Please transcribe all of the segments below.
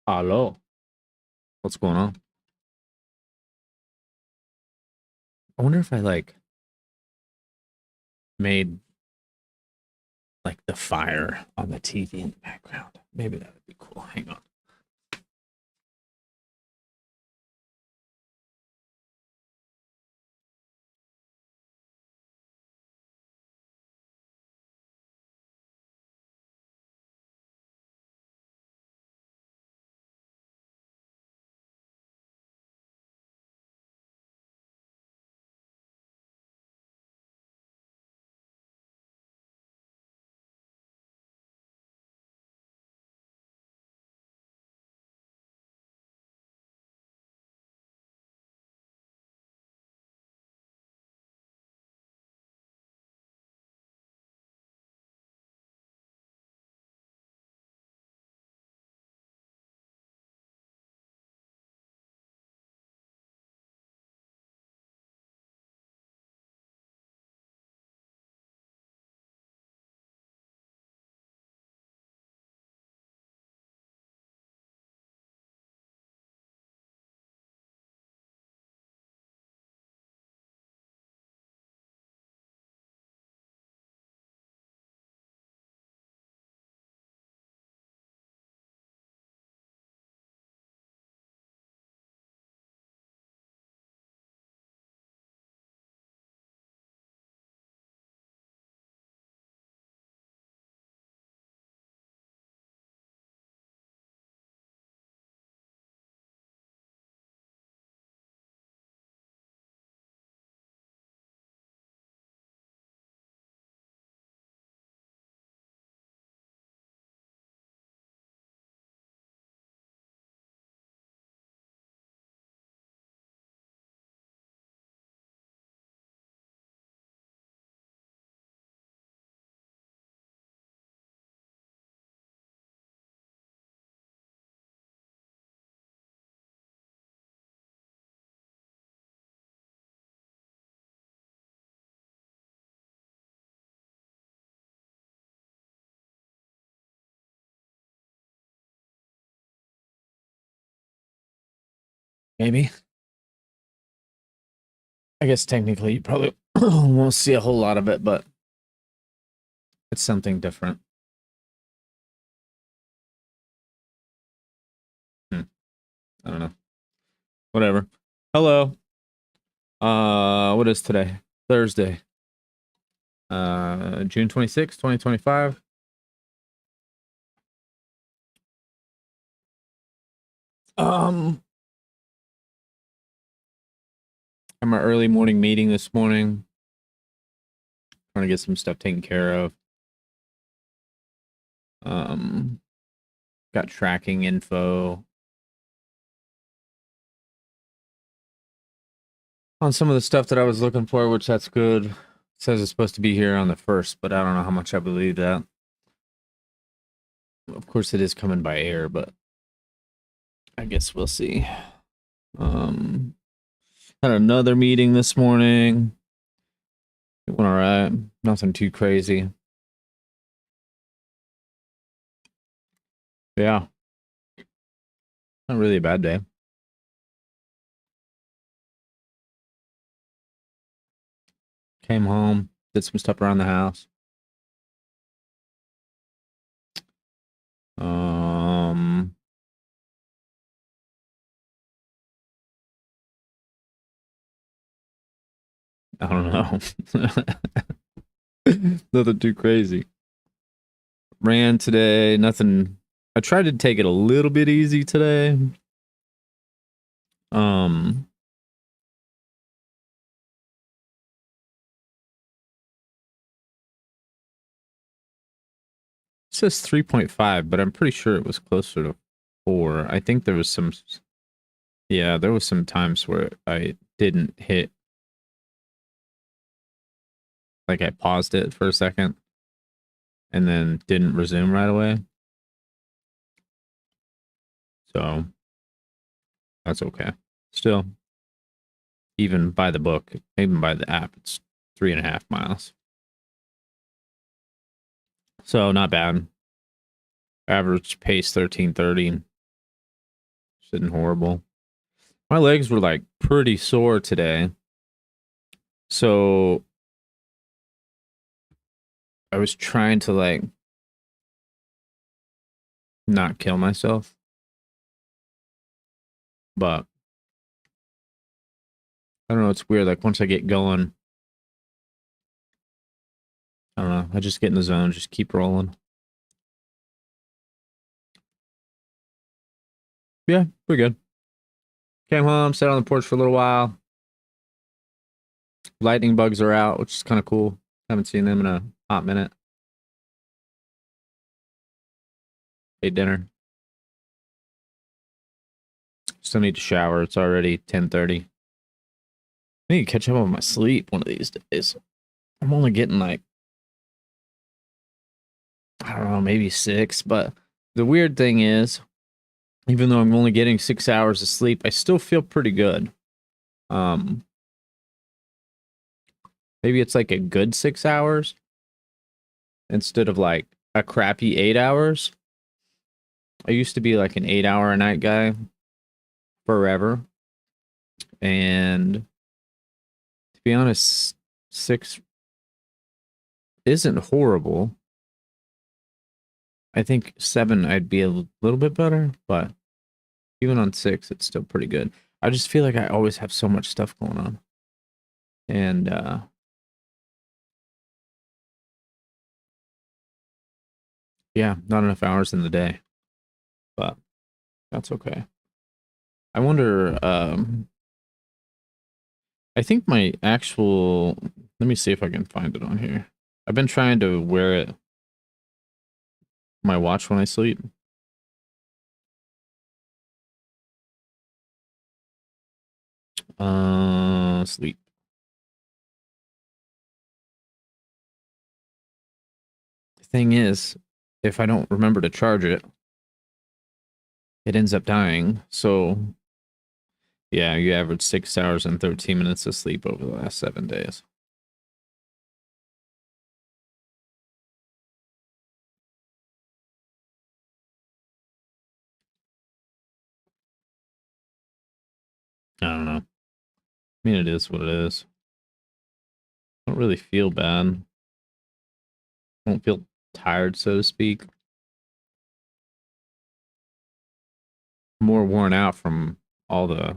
Hello. What's going on? I wonder if I made like the fire on the TV in the background. Maybe that would be cool. Hang on. Maybe. I guess technically you probably won't see a whole lot of it, but it's something different. Hmm. I don't know. Whatever. Hello. What is today? Thursday. June 26th, 2025. Um, had my early morning meeting this morning. Trying to get some stuff taken care of. Got tracking info on some of the stuff that I was looking for, which that's good. It says it's supposed to be here on the 1st, but I don't know how much I believe that. Of course, it is coming by air, but I guess we'll see. Had another meeting this morning. It went all right. Nothing too crazy. Yeah. Not really a bad day. Came home, did some stuff around the house. Um, I don't know. Nothing too crazy. Ran today, nothing. I tried to take it a little bit easy today. Um, it says 3.5, but I'm pretty sure it was closer to 4. I think there was some, yeah, there was some times where I didn't hit, like I paused it for a second and then didn't resume right away. So that's okay. Still, even by the book, even by the app, it's 3.5 miles. So not bad. Average pace 13:30. Sitting horrible. My legs were like pretty sore today. So I was trying to like not kill myself. But I don't know, it's weird. Like once I get going, I don't know. I just get in the zone, just keep rolling. Yeah, we're good. Came home, sat on the porch for a little while. Lightning bugs are out, which is kind of cool. Haven't seen them in a hot minute. Ate dinner. Still need to shower. It's already 10:30. I need to catch up on my sleep one of these days. I'm only getting like, I don't know, maybe 6. But the weird thing is, even though I'm only getting 6 hours of sleep, I still feel pretty good. Um, Maybe it's like a good 6 hours instead of like a crappy 8 hours. I used to be like an 8 hour a night guy forever. And to be honest, 6 isn't horrible. I think 7 I'd be a little bit better, but even on 6 it's still pretty good. I just feel like I always have so much stuff going on. And yeah, not enough hours in the day. But that's okay. I wonder I think my actual, let me see if I can find it on here. I've been trying to wear it my watch when I sleep. Sleep. The thing is, if I don't remember to charge it, it ends up dying. So, yeah, you average 6 hours and 13 minutes of sleep over the last 7 days. I don't know. I mean, it is what it is. I don't really feel bad. I don't feel tired, so to speak. More worn out from all the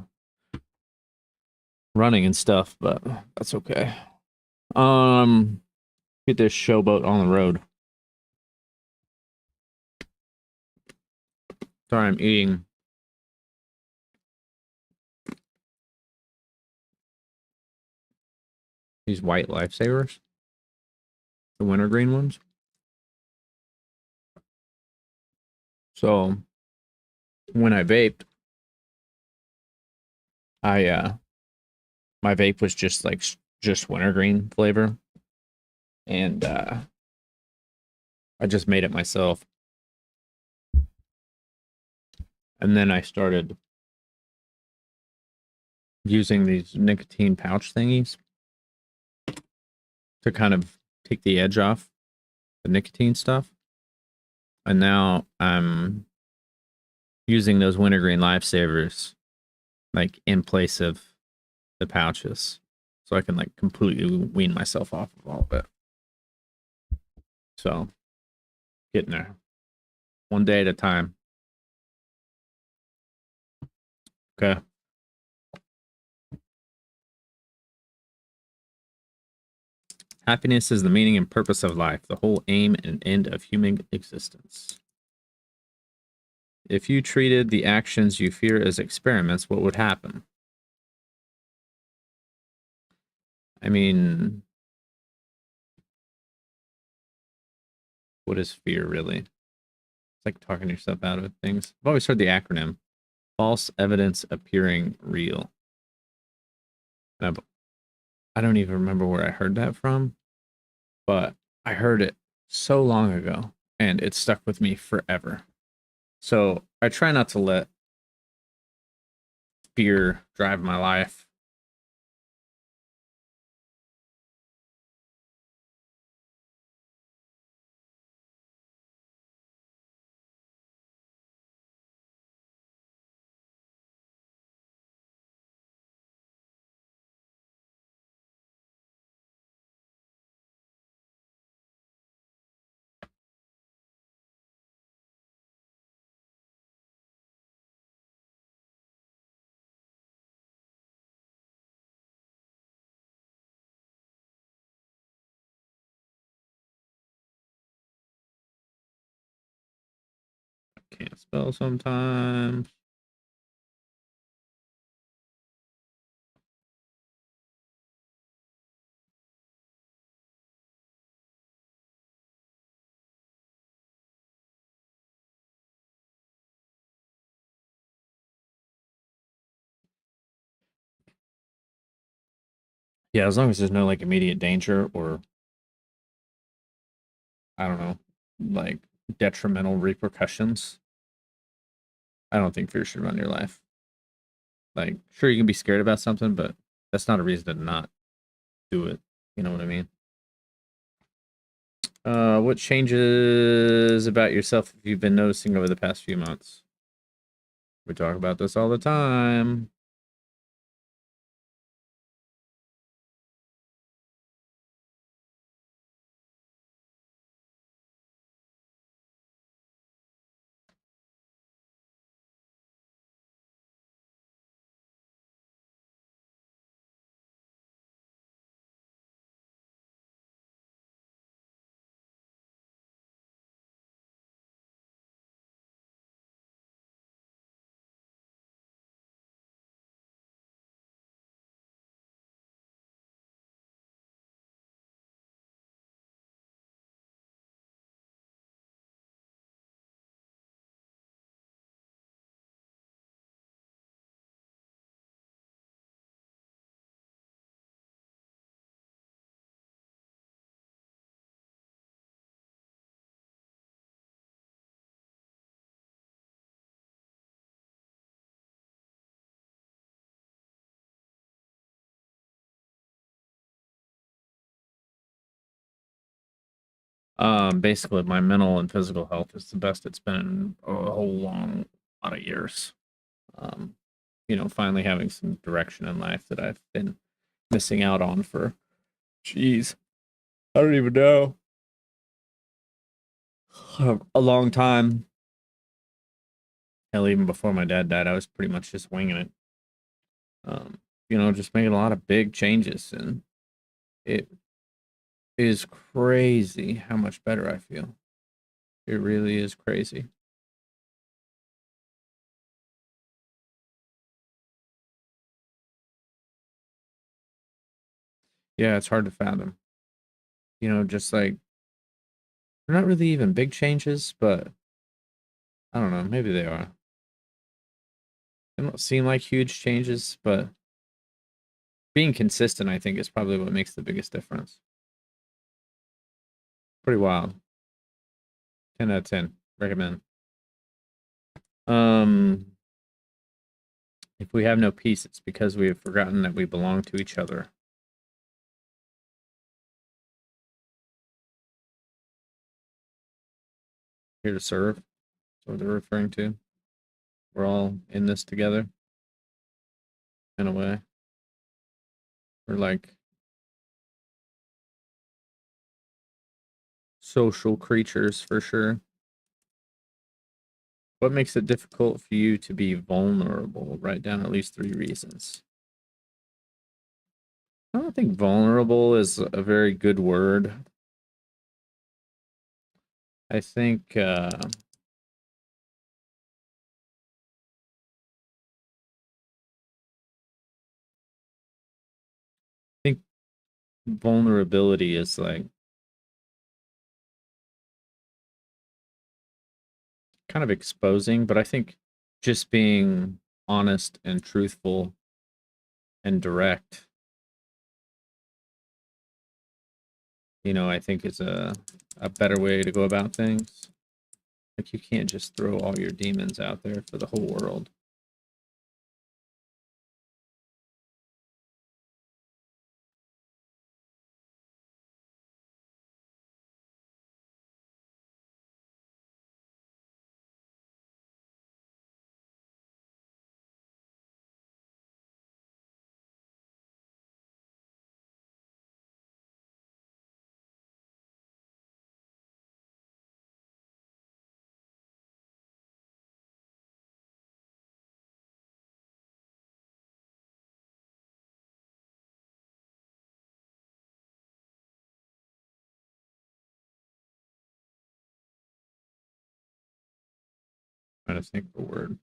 running and stuff, but that's okay. Get this showboat on the road. Sorry, I'm eating these white lifesavers, the wintergreen ones. So when I vaped, I my vape was just like just wintergreen flavor, and I just made it myself. And then I started using these nicotine pouch thingies to kind of take the edge off the nicotine stuff. And now I'm using those wintergreen lifesavers like in place of the pouches, so I can like completely wean myself off of all of it. So getting there, one day at a time. Okay. Happiness is the meaning and purpose of life, the whole aim and end of human existence. If you treated the actions you fear as experiments, what would happen? I mean, what is fear really? It's like talking yourself out of things. I've always heard the acronym false evidence appearing real. And I don't even remember where I heard that from, but I heard it so long ago and it stuck with me forever. So I try not to let fear drive my life. can't spell sometimes. Yeah, as long as there's no like immediate danger or I don't know, like detrimental repercussions, I don't think fear should run your life. Like, sure, you can be scared about something, but that's not a reason to not do it. You know what I mean? What changes about yourself have you been noticing over the past few months? We talk about this all the time. Basically, my mental and physical health is the best it's been in a whole long lot of years. Um, finally having some direction in life that I've been missing out on for, jeez, I don't even know, a long time. Hell, even before my dad died, I was pretty much just winging it. Just making a lot of big changes, and it is crazy how much better I feel. It really is crazy. Yeah, it's hard to fathom. Just like they're not really even big changes, but I don't know, maybe they are. They don't seem like huge changes, but being consistent, I think, is probably what makes the biggest difference. Pretty wild. 10 out of 10. Recommend. Um, if we have no peace, it's because we have forgotten that we belong to each other. Here to serve. That's what they're referring to. We're all in this together, in a way. We're like social creatures for sure. What makes it difficult for you to be vulnerable? Write down at least 3 reasons. I don't think vulnerable is a very good word. I think think vulnerability is like kind of exposing, but I think just being honest and truthful and direct, I think is a better way to go about things. Like you can't just throw all your demons out there for the whole world. Trying to think of a word.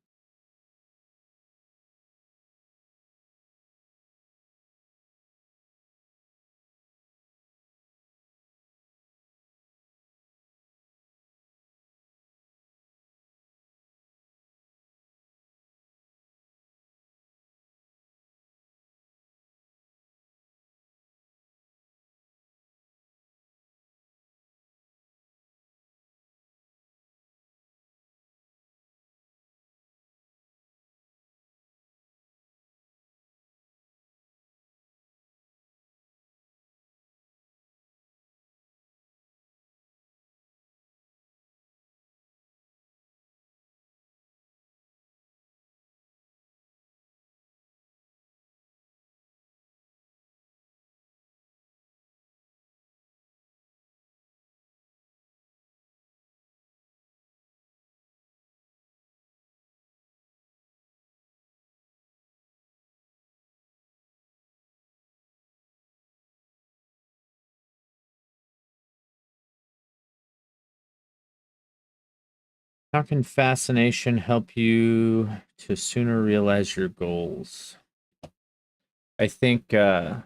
How can fascination help you to sooner realize your goals? I think it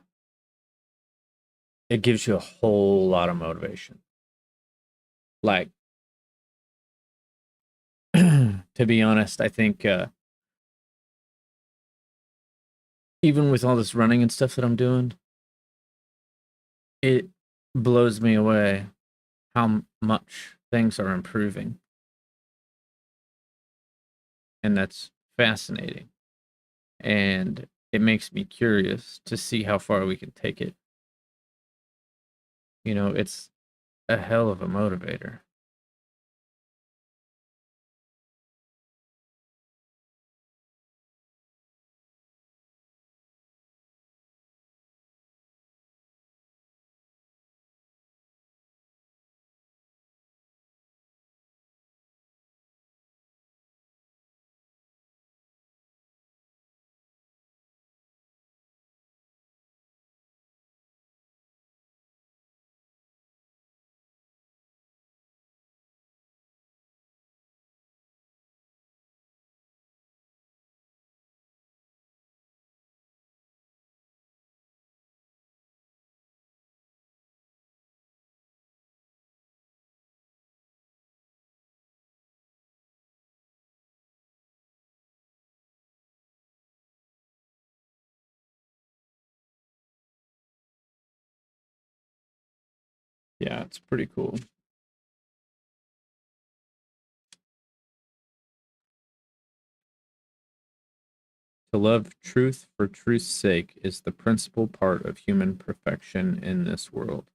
gives you a whole lot of motivation. Like, to be honest, I think even with all this running and stuff that I'm doing, it blows me away how much things are improving. And that's fascinating. And it makes me curious to see how far we can take it. You know, it's a hell of a motivator. Yeah, it's pretty cool. To love truth for truth's sake is the principal part of human perfection in this world,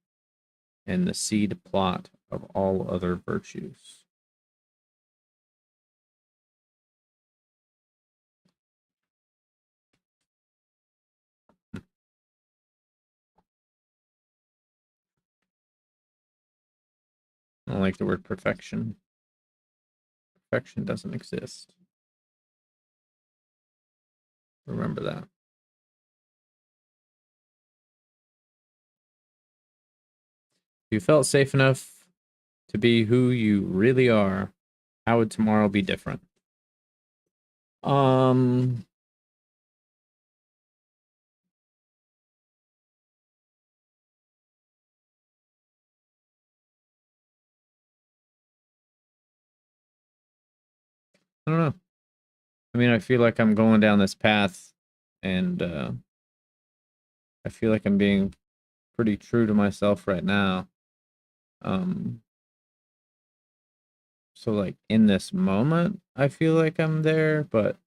and the seed plot of all other virtues. I don't like the word perfection. Perfection doesn't exist. Remember that. If you felt safe enough to be who you really are, how would tomorrow be different? Um, I don't know. I mean, I feel like I'm going down this path, and I feel like I'm being pretty true to myself right now. Um, so like in this moment, I feel like I'm there, but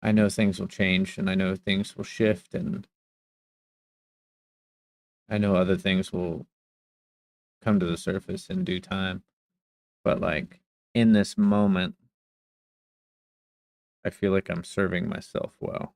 I know things will change, and I know things will shift, and I know other things will come to the surface in due time. But like in this moment, I feel like I'm serving myself well.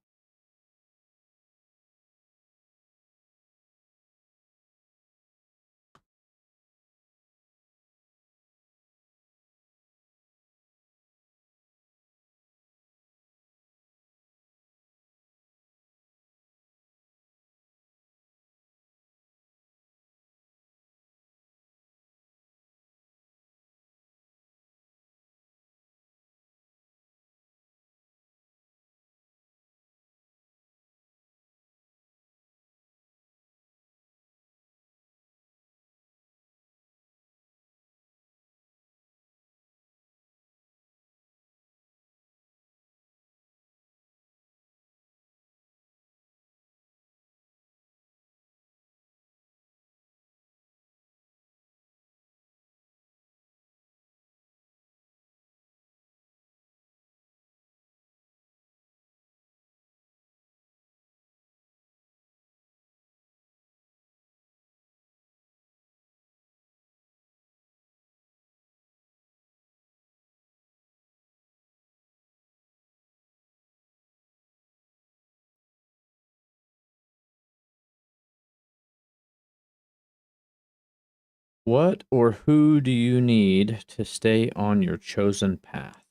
What or who do you need to stay on your chosen path?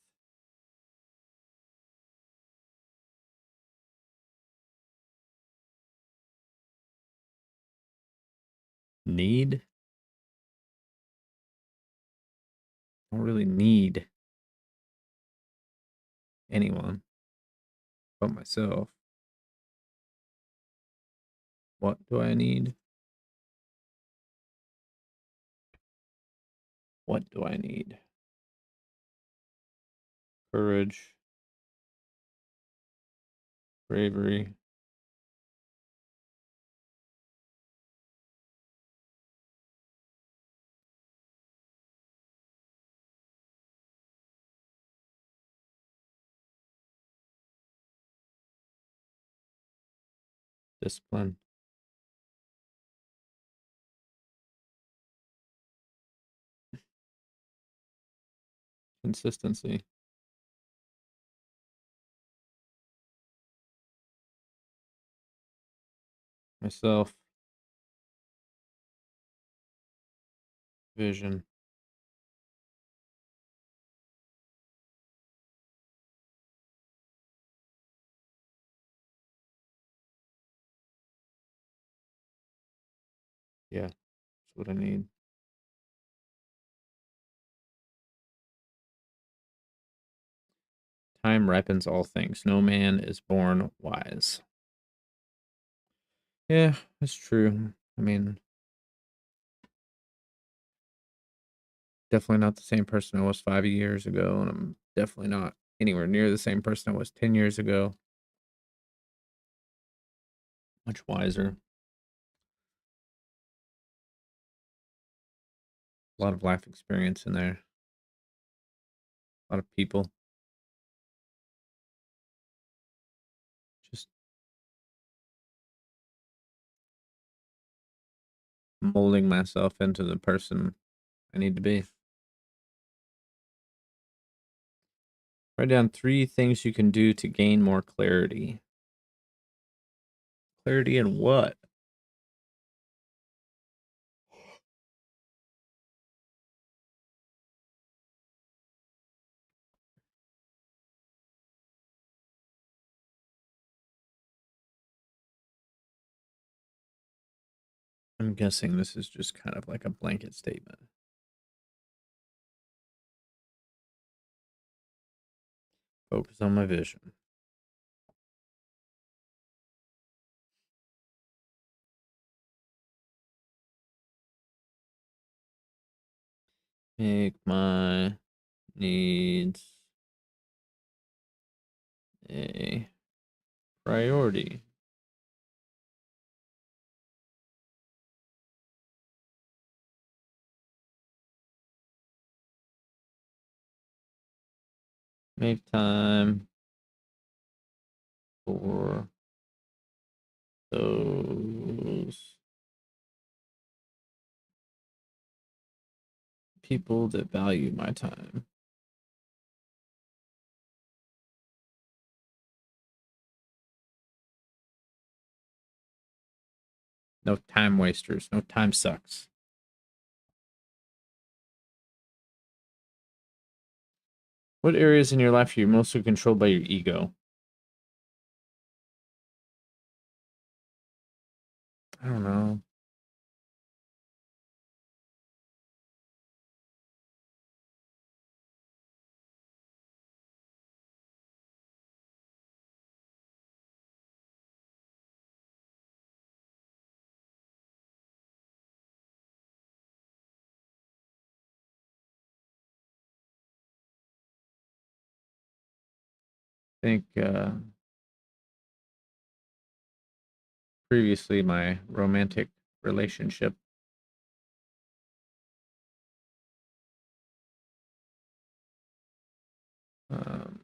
Need? I don't really need anyone but myself. What do I need? What do I need? Courage, bravery, discipline, consistency, myself, vision. Yeah, that's what I need. Time ripens all things. No man is born wise. Yeah, that's true. I mean, definitely not the same person I was 5 years ago, and I'm definitely not anywhere near the same person I was 10 years ago. Much wiser. A lot of life experience in there. A lot of people. Just molding myself into the person I need to be. Write down 3 things you can do to gain more clarity. Clarity in what? I'm guessing this is just kind of like a blanket statement. Focus on my vision. Make my needs a priority. Make time for those people that value my time. No time wasters. No time sucks. What areas in your life are you mostly controlled by your ego? I don't know. I think previously my romantic relationship. Um,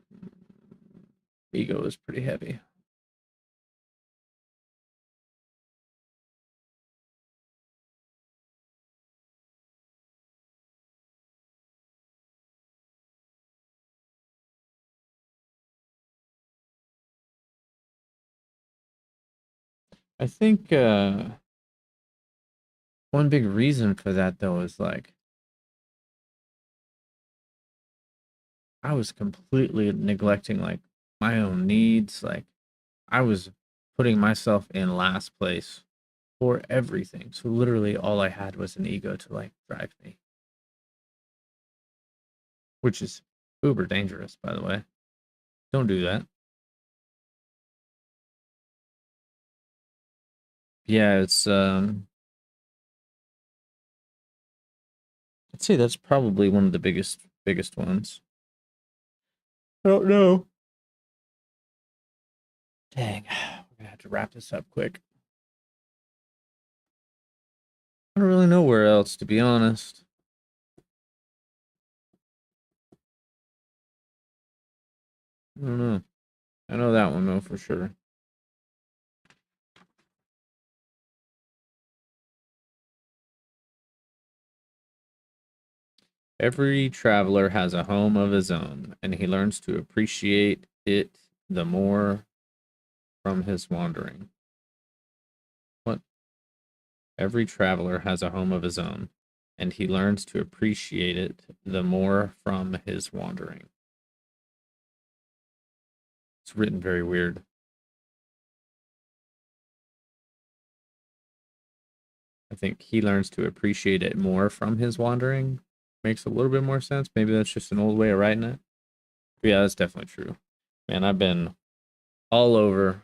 ego is pretty heavy. I think one big reason for that though is like I was completely neglecting like my own needs. Like I was putting myself in last place for everything. So literally all I had was an ego to like drive me, which is uber dangerous, by the way. Don't do that. Yeah, it's I'd say that's probably one of the biggest ones. I don't know. Dang, we're gonna have to wrap this up quick. I don't really know where else, to be honest. I don't know. I know that one though for sure. Every traveler has a home of his own, and he learns to appreciate it the more from his wandering. What? Every traveler has a home of his own, and he learns to appreciate it the more from his wandering. It's written very weird. I think he learns to appreciate it more from his wandering. Makes a little bit more sense. Maybe that's just an old way of writing it. But yeah, that's definitely true. Man, I've been all over,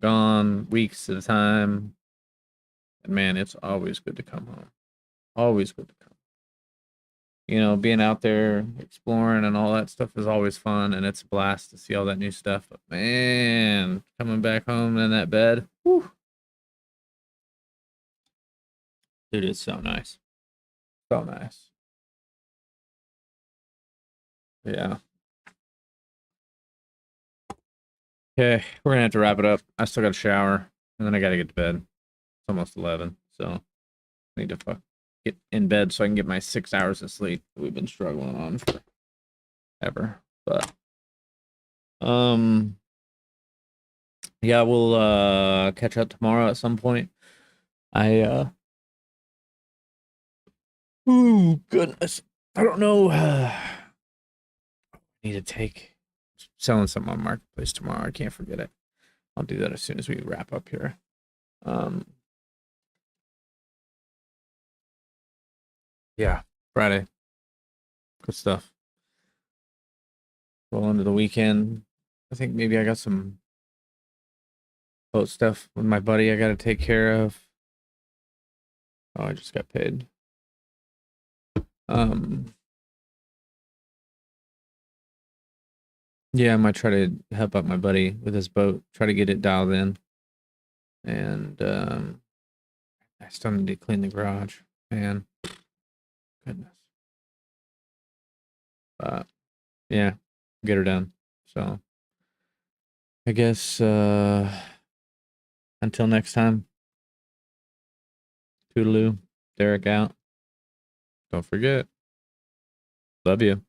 gone weeks at a time. And man, it's always good to come home. Always good to come. You know, being out there exploring and all that stuff is always fun, and it's a blast to see all that new stuff. But man, coming back home in that bed, whew, dude, it's so nice. So nice. Yeah. Okay, we're gonna have to wrap it up. I still got to shower, and then I gotta get to bed. It's almost 11, so I need to get in bed so I can get my 6 hours of sleep that we've been struggling on forever. But um, yeah, we'll catch up tomorrow at some point. I oh goodness, I don't know. I need to take selling something on Marketplace tomorrow. I can't forget it. I'll do that as soon as we wrap up here. Um, yeah, Friday. Good stuff. Roll into the weekend. I think maybe I got some boat stuff with my buddy I got to take care of. Oh, I just got paid. Um, yeah, I might try to help out my buddy with his boat, try to get it dialed in. And I still need to clean the garage. Man, goodness. But yeah, get her done. So I guess until next time, toodaloo, Derek out. Don't forget, love you.